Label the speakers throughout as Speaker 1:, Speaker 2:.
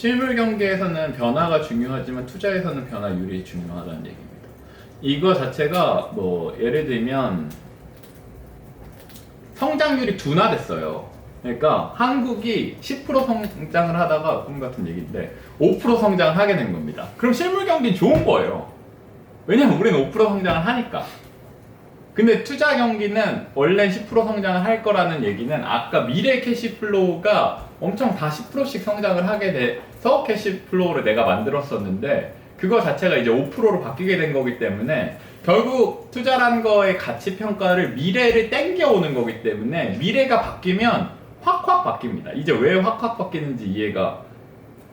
Speaker 1: 실물 경기에서는 변화가 중요하지만 투자에서는 변화율이 중요하다는 얘기입니다. 이거 자체가 뭐 예를 들면 성장률이 둔화됐어요. 그러니까 한국이 10% 성장을 하다가 꿈 같은 얘기인데 5% 성장을 하게 된 겁니다. 그럼 실물 경기는 좋은 거예요. 왜냐면 우리는 5% 성장을 하니까. 근데 투자 경기는 원래 10% 성장을 할 거라는 얘기는 아까 미래 캐시플로우가 엄청 다 10%씩 성장을 하게 돼서 캐시플로우를 내가 만들었었는데 그거 자체가 이제 5%로 바뀌게 된 거기 때문에 결국 투자라는 거의 가치 평가를 미래를 땡겨오는 거기 때문에 미래가 바뀌면 확확 바뀝니다. 이제 왜 확확 바뀌는지 이해가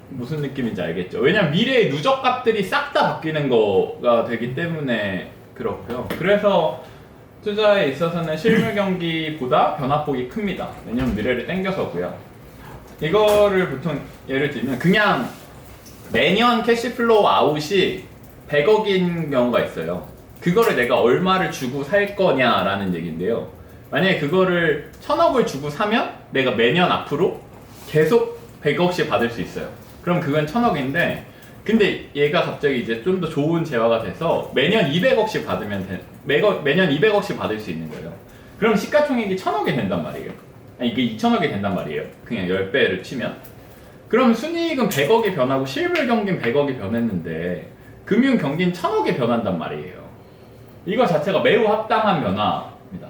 Speaker 1: 무슨 느낌인지 알겠죠? 왜냐면 미래의 누적값들이 싹 다 바뀌는 거가 되기 때문에 그렇고요. 그래서 투자에 있어서는 실물 경기보다 변화폭이 큽니다. 왜냐면 미래를 땡겨서고요. 이거를 보통 예를 들면 그냥 매년 캐시플로우 아웃이 100억인 경우가 있어요. 그거를 내가 얼마를 주고 살 거냐라는 얘기인데요. 만약에 그거를 1000억을 주고 사면 내가 매년 앞으로 계속 100억씩 받을 수 있어요. 그럼 그건 1000억인데 근데 얘가 갑자기 이제 좀 더 좋은 재화가 돼서 매년 200억씩 받으면 매년 200억씩 받을 수 있는 거예요. 그럼 시가총액이 1000억이 된단 말이에요. 아니 이게 2000억이 된단 말이에요. 그냥 10배를 치면. 그럼 순이익은 100억이 변하고 실물 경기는 100억이 변했는데 금융 경기는 1000억이 변한단 말이에요. 이거 자체가 매우 합당한 변화입니다.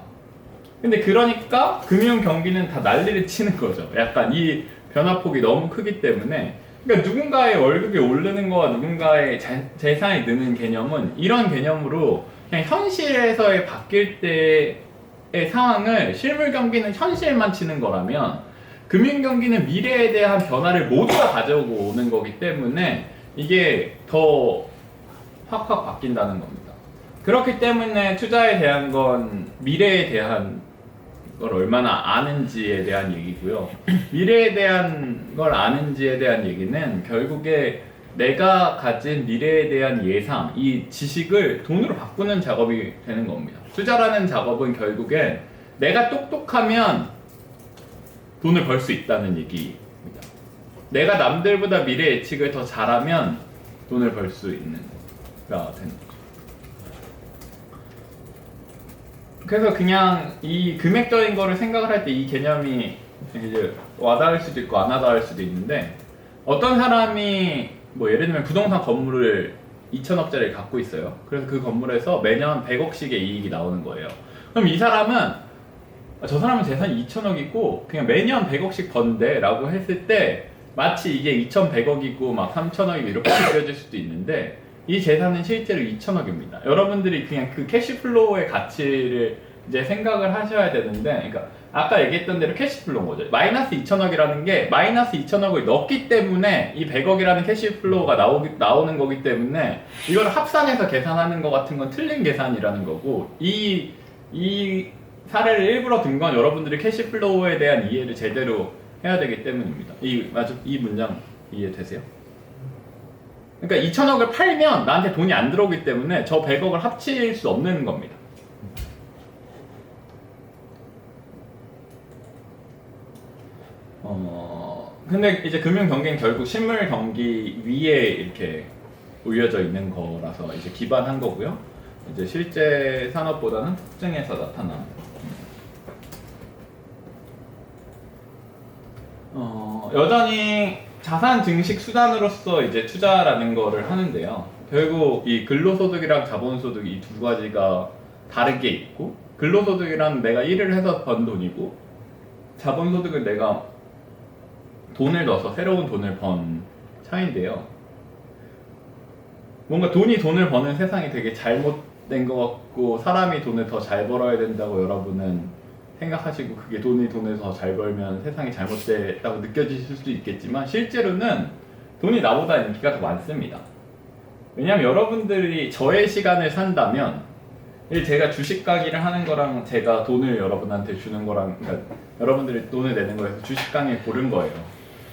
Speaker 1: 근데 그러니까 금융 경기는 다 난리를 치는 거죠. 약간 이 변화폭이 너무 크기 때문에 그러니까 누군가의 월급이 오르는 거와 누군가의 재산이 느는 개념은 이런 개념으로 그냥 현실에서의 바뀔 때의 상황을 실물 경기는 현실만 치는 거라면 금융 경기는 미래에 대한 변화를 모두 다 가져오고 오는 거기 때문에 이게 더 확확 바뀐다는 겁니다. 그렇기 때문에 투자에 대한 건 미래에 대한 걸 얼마나 아는지에 대한 얘기고요. 미래에 대한 걸 아는지에 대한 얘기는 결국에 내가 가진 미래에 대한 예상, 이 지식을 돈으로 바꾸는 작업이 되는 겁니다. 투자라는 작업은 결국에 내가 똑똑하면 돈을 벌 수 있다는 얘기입니다. 내가 남들보다 미래 예측을 더 잘하면 돈을 벌 수 있는 거가 되는 거죠. 그래서 그냥 이 금액적인 거를 생각을 할 때 이 개념이 이제 와닿을 수도 있고 안 와닿을 수도 있는데 어떤 사람이 뭐 예를 들면 부동산 건물을 2천억짜리를 갖고 있어요. 그래서 그 건물에서 매년 100억씩의 이익이 나오는 거예요. 그럼 이 사람은 저 사람은 재산이 2천억이고 그냥 매년 100억씩 번대 라고 했을 때 마치 이게 2100억이고 막 3000억이고 이렇게 느껴질 수도 있는데 이 재산은 실제로 2천억입니다. 여러분들이 그냥 그 캐시플로우의 가치를 이제 생각을 하셔야 되는데, 그러니까 아까 얘기했던 대로 캐시플로우인 거죠. 마이너스 2천억이라는 게 마이너스 2천억을 넣기 때문에 이 100억이라는 캐시플로우가 나오는 거기 때문에 이걸 합산해서 계산하는 것 같은 건 틀린 계산이라는 거고 이 사례를 일부러 든 건 여러분들이 캐시플로우에 대한 이해를 제대로 해야 되기 때문입니다. 이 문장 이해되세요? 그러니까 2천억을 팔면 나한테 돈이 안 들어오기 때문에 저 100억을 합칠 수 없는 겁니다. 근데 이제 금융 경기는 결국 실물 경기 위에 이렇게 올려져 있는 거라서 이제 기반한 거고요. 이제 실제 산업보다는 특징에서 나타난. 여전히 자산 증식 수단으로서 이제 투자라는 거를 하는데요. 결국 이 근로소득이랑 자본소득 이 두 가지가 다르게 있고, 근로소득이란 내가 일을 해서 번 돈이고, 자본소득은 내가 돈을 넣어서 새로운 돈을 번 차이인데요. 뭔가 돈을 버는 세상이 되게 잘못된 것 같고 사람이 돈을 더 잘 벌어야 된다고 여러분은 생각하시고 그게 돈을 더 잘 벌면 세상이 잘못됐다고 느껴지실 수도 있겠지만 실제로는 돈이 나보다 인기가 더 많습니다. 왜냐면 여러분들이 저의 시간을 산다면 제가 주식 강의를 하는 거랑 제가 돈을 여러분한테 주는 거랑 그러니까 여러분들이 돈을 내는 거에서 주식 강의를 고른 거예요.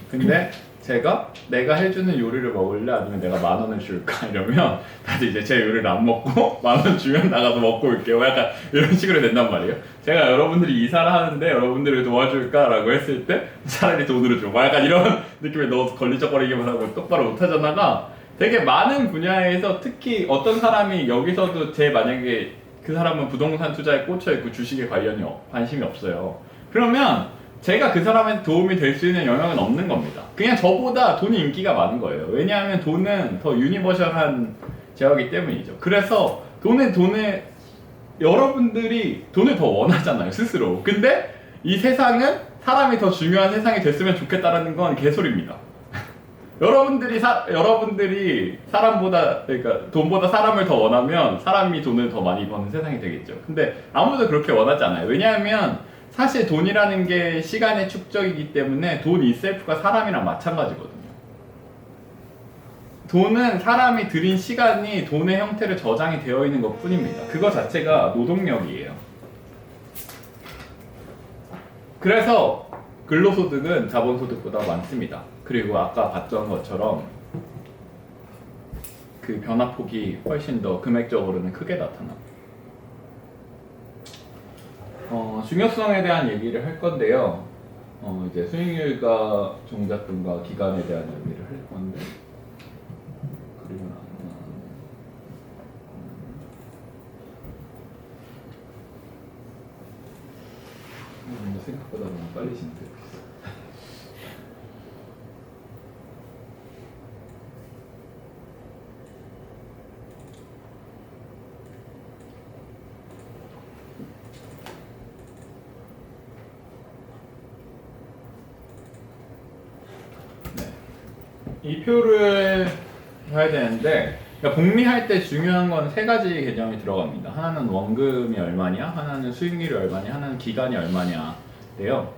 Speaker 1: 근데 내가 해주는 요리를 먹을래? 아니면 내가 10,000원을 줄까? 이러면 다들 이제 제 요리를 안 먹고 10,000원 주면 나가서 먹고 올게요. 약간 이런 식으로 된단 말이에요. 제가 여러분들이 이사를 하는데 여러분들을 도와줄까? 라고 했을 때 차라리 돈으로 줘. 약간 이런 느낌에 너 걸리적거리기만 하고 똑바로 못하잖아가 되게 많은 분야에서 특히 어떤 사람이 여기서도 만약에 그 사람은 부동산 투자에 꽂혀있고 주식에 관심이 없어요. 그러면 제가 그 사람한테 도움이 될 수 있는 영역은 없는 겁니다. 그냥 저보다 돈이 인기가 많은 거예요. 왜냐하면 돈은 더 유니버셜한 제어이기 때문이죠. 그래서 여러분들이 돈을 더 원하잖아요, 스스로. 근데 이 세상은 사람이 더 중요한 세상이 됐으면 좋겠다라는 건 개소리입니다. 여러분들이 그러니까 돈보다 사람을 더 원하면 사람이 돈을 더 많이 버는 세상이 되겠죠. 근데 아무도 그렇게 원하지 않아요. 왜냐하면 사실 돈이라는 게 시간의 축적이기 때문에 돈 itself가 사람이랑 마찬가지거든요. 돈은 사람이 들인 시간이 돈의 형태로 저장이 되어 있는 것 뿐입니다. 그거 자체가 노동력이에요. 그래서 근로소득은 자본소득보다 많습니다. 그리고 아까 봤던 것처럼 그 변화폭이 훨씬 더 금액적으로는 크게 나타납니다. 중요성에 대한 얘기를 할 건데요. 이제 수익률과 종잣돈과 기간에 대한 얘기를 할 건데, 그리고 생각보다 너무 빨리 진행되고 있어. 이 표를 해야 되는데, 그러니까 복리할 때 중요한 건 3가지 개념이 들어갑니다. 하나는 원금이 얼마냐, 하나는 수익률이 얼마냐, 하나는 기간이 얼마냐인데요.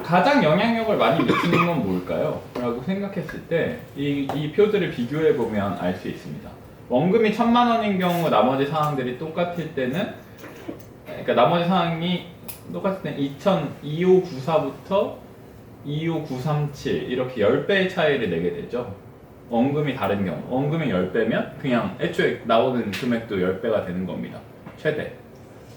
Speaker 1: 가장 영향력을 많이 미치는 건 뭘까요? 라고 생각했을 때 이 표들을 비교해 보면 알 수 있습니다. 원금이 1,000,000원인 경우 나머지 상황들이 똑같을 때는, 그러니까 나머지 상황이 똑같을 때는 2594부터 25937 이렇게 10배의 차이를 내게 되죠. 원금이 다른 경우, 원금이 10배면 그냥 애초에 나오는 금액도 10배가 되는 겁니다. 최대.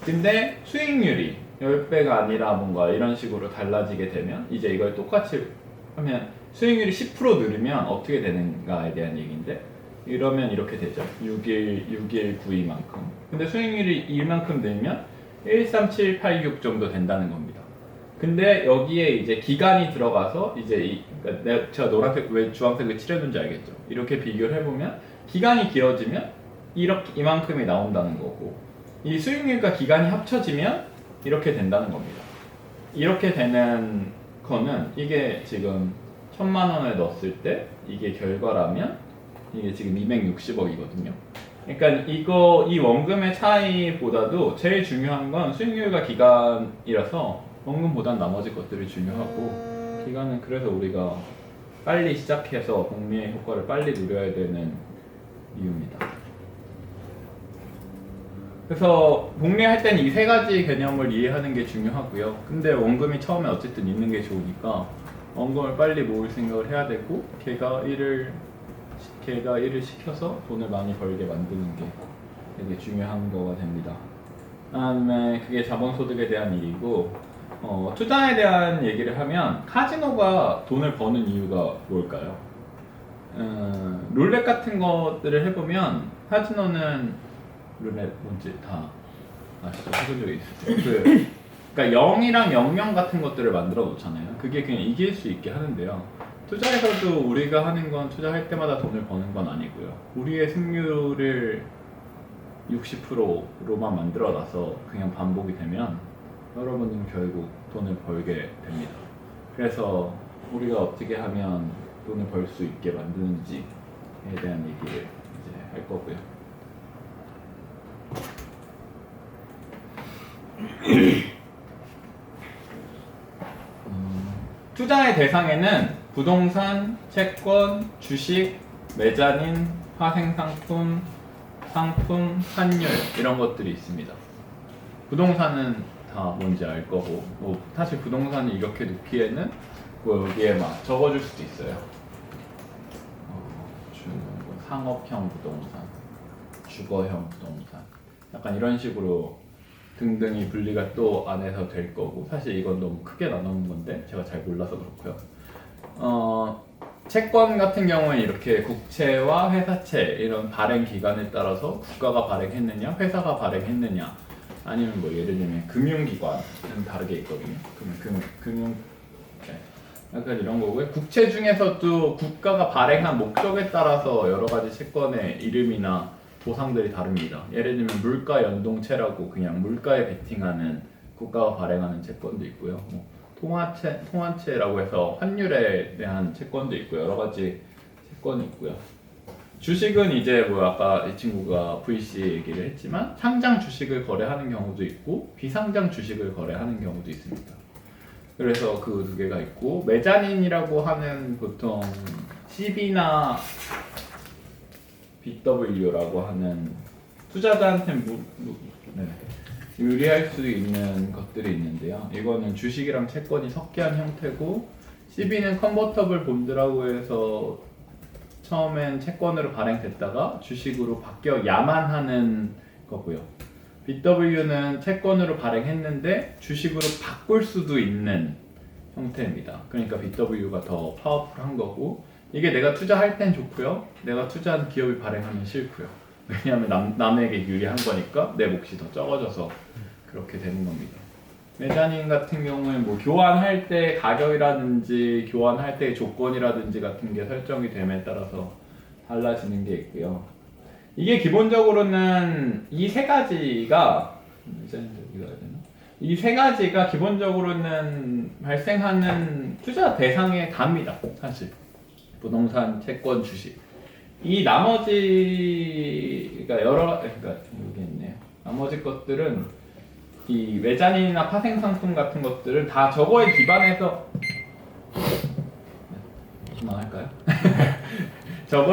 Speaker 1: 근데 수익률이 10배가 아니라 뭔가 이런 식으로 달라지게 되면 이제 이걸 똑같이 하면 수익률이 10% 늘으면 어떻게 되는가에 대한 얘기인데, 이러면 이렇게 되죠. 6192만큼. 근데 수익률이 이만큼 늘면 13786 정도 된다는 겁니다. 근데 여기에 이제 기간이 들어가서 이제 그러니까 제가 노란색 왜 주황색을 칠해둔지 알겠죠? 이렇게 비교를 해보면 기간이 길어지면 이만큼이 나온다는 거고, 이 수익률과 기간이 합쳐지면 이렇게 된다는 겁니다. 이렇게 되는 거는 이게 지금 1,000,000원을 넣었을 때 이게 결과라면 이게 지금 260억이거든요. 그러니까 이 원금의 차이보다도 제일 중요한 건 수익률과 기간이라서 원금보단 나머지 것들이 중요하고, 기간은 그래서 우리가 빨리 시작해서 복리의 효과를 빨리 누려야 되는 이유입니다. 그래서 복리할 때는 이 3가지 개념을 이해하는 게 중요하고요. 근데 원금이 처음에 어쨌든 있는 게 좋으니까 원금을 빨리 모을 생각을 해야 되고, 걔가 일을 시켜서 돈을 많이 벌게 만드는 게 되게 중요한 거가 됩니다. 그다음에 그게 자본소득에 대한 일이고, 투자에 대한 얘기를 하면 카지노가 돈을 버는 이유가 뭘까요? 룰렛 같은 것들을 해보면, 카지노는 룰렛 뭔지 다 아시죠? 해본 적이 있으세요? 그러니까 0이랑 00 같은 것들을 만들어 놓잖아요. 그게 그냥 이길 수 있게 하는데요. 투자에서도 우리가 하는 건 투자할 때마다 돈을 버는 건 아니고요. 우리의 승률을 60%로만 만들어 놔서 그냥 반복이 되면 여러분은 결국 돈을 벌게 됩니다. 그래서 우리가 어떻게 하면 돈을 벌 수 있게 만드는지에 대한 얘기를 이제 할 거고요. 투자의 대상에는 부동산, 채권, 주식, 매자닌, 화생상품, 상품, 환율 이런 것들이 있습니다. 부동산은 다 뭔지 알 거고, 사실 부동산을 이렇게 놓기에는 뭐 여기에 막 적어줄 수도 있어요. 뭐 상업형 부동산, 주거형 부동산, 약간 이런 식으로 등등이 분리가 또 안에서 될 거고, 사실 이건 너무 크게 나누는 건데 제가 잘 몰라서 그렇고요. 채권 같은 경우에 이렇게 국채와 회사채 이런 발행 기간에 따라서 국가가 발행했느냐, 회사가 발행했느냐, 아니면 뭐 예를 들면 금융기관은 다르게 있거든요. 금융 네. 약간 이런 거고요. 국채 중에서도 국가가 발행한 목적에 따라서 여러 가지 채권의 이름이나 보상들이 다릅니다. 예를 들면 물가 연동채라고 그냥 물가에 베팅하는 국가가 발행하는 채권도 있고요. 뭐 통화채라고 해서 환율에 대한 채권도 있고 여러 가지 채권이 있고요. 주식은 이제 뭐 아까 이 친구가 VC 얘기를 했지만 상장 주식을 거래하는 경우도 있고 비상장 주식을 거래하는 경우도 있습니다. 그래서 그 두 개가 있고, 메자닌이라고 하는 보통 CB나 BW라고 하는 투자자한테 유리할 수 있는 것들이 있는데요. 이거는 주식이랑 채권이 섞여한 형태고, CB는 컨버터블 본드라고 해서 처음엔 채권으로 발행됐다가 주식으로 바뀌어야만 하는 거고요. BW는 채권으로 발행했는데 주식으로 바꿀 수도 있는 형태입니다. 그러니까 BW가 더 파워풀한 거고, 이게 내가 투자할 땐 좋고요, 내가 투자한 기업이 발행하면 싫고요. 왜냐하면 남에게 유리한 거니까 내 몫이 더 적어져서 그렇게 되는 겁니다. 메자닌 같은 경우는 뭐 교환할 때 가격이라든지 교환할 때 조건이라든지 같은 게 설정이 됨에 따라서 달라지는 게 있고요. 이게 기본적으로는 이 세 가지가 기본적으로는 발생하는 투자 대상에 답니다. 사실 부동산, 채권, 주식. 이 나머지 여기 있네요. 나머지 것들은 이 메자닌이나 파생 상품 같은 것들은 다 저거에 기반해서 그만할까요? 저거에